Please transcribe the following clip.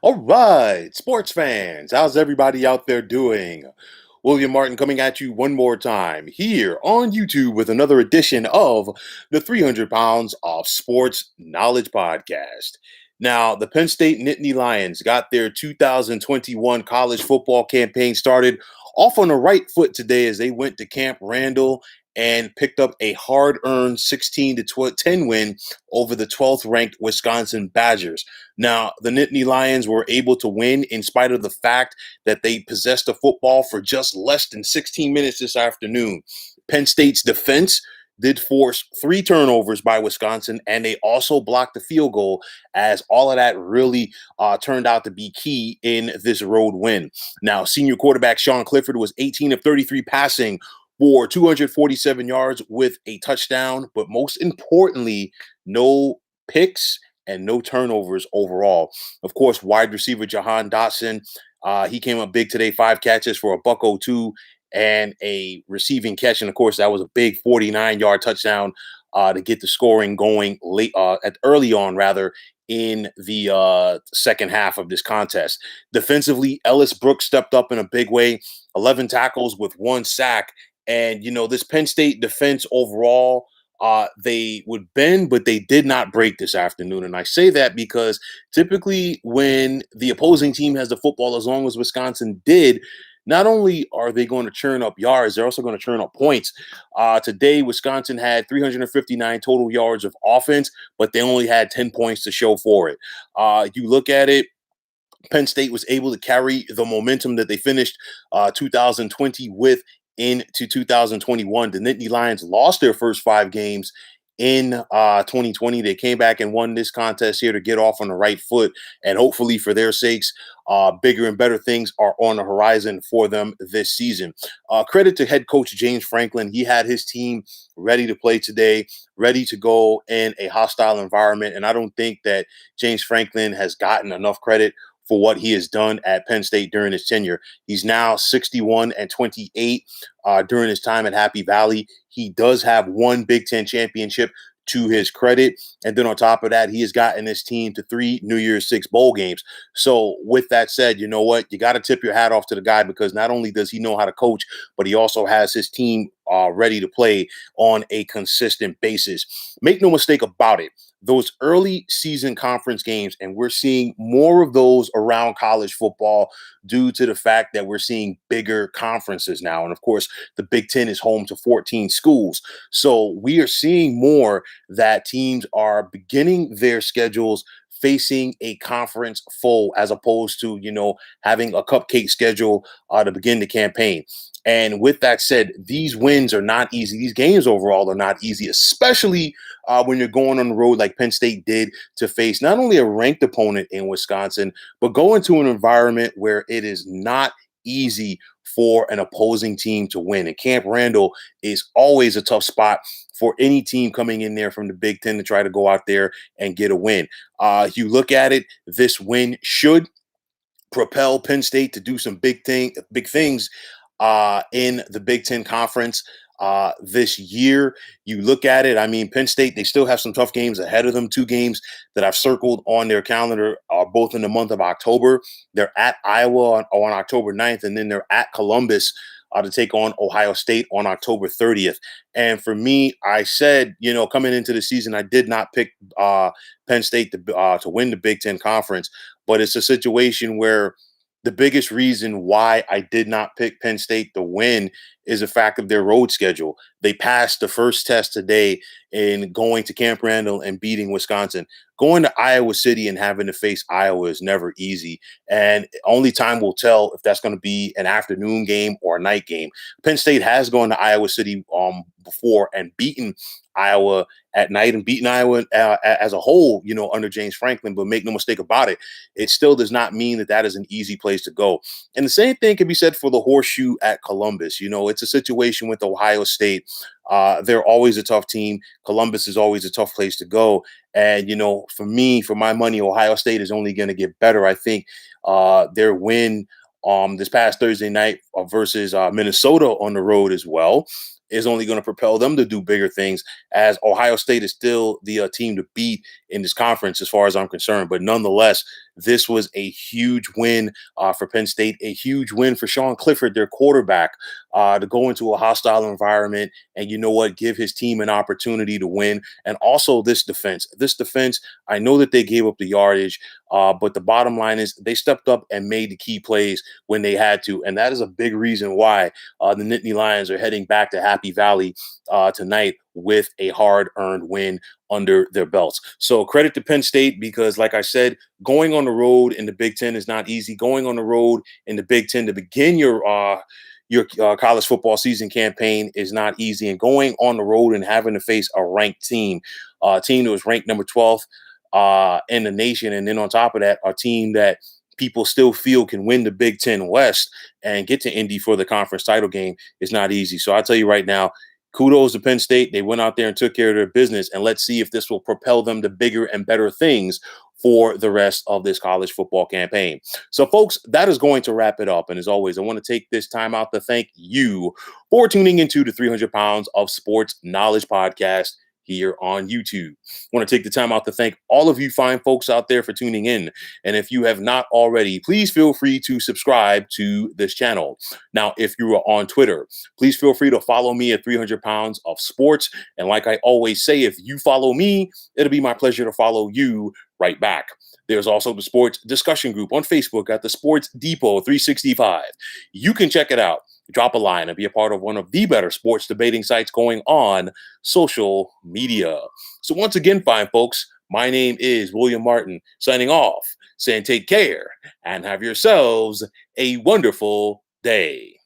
All right, sports fans, how's everybody out there doing? William Martin coming at you one more time here on YouTube with another edition of the 300 Pounds of Sports Knowledge Podcast. Now, the Penn State Nittany Lions got their 2021 college football campaign started off on the right foot today as they went to Camp Randall and picked up a hard-earned 16 to 10 win over the 12th ranked Wisconsin Badgers. Now, the Nittany Lions were able to win in spite of the fact that they possessed the football for just less than 16 minutes this afternoon. Penn State's defense did force three turnovers by Wisconsin, and they also blocked the field goal, as all of that really turned out to be key in this road win. Now, senior quarterback Sean Clifford was 18 of 33 passing for 247 yards with a touchdown, but most importantly, no picks and no turnovers overall. Of course, wide receiver Jahan Dotson, he came up big today, 5 catches for a buck 02 and a receiving catch. And of course, that was a big 49-yard touchdown to get the scoring going late early on rather in the second half of this contest. Defensively, Ellis Brooks stepped up in a big way, 11 tackles with 1 sack. And, this Penn State defense overall, they would bend, but they did not break this afternoon. And I say that because typically when the opposing team has the football, as long as Wisconsin did, not only are they going to churn up yards, they're also going to churn up points. Today, Wisconsin had 359 total yards of offense, but they only had 10 points to show for it. You look at it, Penn State was able to carry the momentum that they finished 2020 with into 2021. The Nittany Lions lost their first 5 games in 2020. They came back and won this contest here to get off on the right foot, and hopefully for their sakes, bigger and better things are on the horizon for them this season. Credit to head coach James Franklin. He had his team ready to play today, ready to go in a hostile environment, and I don't think that James Franklin has gotten enough credit for what he has done at Penn State during his tenure. He's now 61-28 during his time at Happy Valley. He does have one Big Ten championship to his credit. And then on top of that, he has gotten his team to 3 New Year's Six bowl games. So with that said, you know what? You got to tip your hat off to the guy, because not only does he know how to coach, but he also has his team ready to play on a consistent basis. Make no mistake about it. Those early season conference games, and we're seeing more of those around college football due to the fact that we're seeing bigger conferences now. And of course, the Big Ten is home to 14 schools. So we are seeing more that teams are beginning their schedules facing a conference foe, as opposed to, having a cupcake schedule to begin the campaign. And with that said, these wins are not easy. These games overall are not easy, especially when you're going on the road like Penn State did to face not only a ranked opponent in Wisconsin, but go into an environment where it is not easy for an opposing team to win. And Camp Randall is always a tough spot for any team coming in there from the Big Ten to try to go out there and get a win. You look at it, this win should propel Penn State to do some big things in the Big Ten Conference this year. You look at it, I mean, Penn State, they still have some tough games ahead of them. 2 games that I've circled on their calendar are both in the month of October. They're at Iowa on October 9th, and then they're at Columbus to take on Ohio State on October 30th. And for me, I said, coming into the season, I did not pick Penn State to win the Big Ten Conference, but it's a situation where the biggest reason why I did not pick Penn State to win is the fact of their road schedule. They passed the first test today in going to Camp Randall and beating Wisconsin. Going to Iowa City and having to face Iowa is never easy. And only time will tell if that's going to be an afternoon game or a night game. Penn State has gone to Iowa City before and beaten Iowa at night and beaten Iowa as a whole, under James Franklin. But make no mistake about it, it still does not mean that is an easy place to go. And the same thing can be said for the Horseshoe at Columbus. It's a situation with Ohio State. They're always a tough team. Columbus is always a tough place to go. And, for me, for my money, Ohio State is only going to get better. I think their win this past Thursday night versus Minnesota on the road as well is only going to propel them to do bigger things, as Ohio State is still the team to beat in this conference as far as I'm concerned. But nonetheless, This was a huge win for Penn State, a huge win for Sean Clifford, their quarterback, to go into a hostile environment and, you know what, give his team an opportunity to win. And also this defense. This defense, I know that they gave up the yardage, but the bottom line is they stepped up and made the key plays when they had to. And that is a big reason why the Nittany Lions are heading back to Happy Valley tonight with a hard-earned win under their belts. So credit to Penn State because, like I said, going on the road in the Big Ten is not easy. Going on the road in the Big Ten to begin your college football season campaign is not easy. And going on the road and having to face a ranked team, a team that was ranked number 12th in the nation, and then on top of that, a team that people still feel can win the Big Ten West and get to Indy for the conference title game is not easy. So I'll tell you right now, kudos to Penn State. They went out there and took care of their business, and let's see if this will propel them to bigger and better things for the rest of this college football campaign. So, folks, that is going to wrap it up. And as always, I want to take this time out to thank you for tuning into the 300 Pounds of Sports Knowledge podcast here on YouTube. I want to take the time out to thank all of you fine folks out there for tuning in. And if you have not already, please feel free to subscribe to this channel. Now, if you are on Twitter, please feel free to follow me at 300 Pounds of Sports. And like I always say, if you follow me, it'll be my pleasure to follow you right back. There's also the sports discussion group on Facebook at the Sports Depot 365. You can check it out. Drop a line and be a part of one of the better sports debating sites going on social media. So once again, fine folks, my name is William Martin, signing off, saying take care and have yourselves a wonderful day.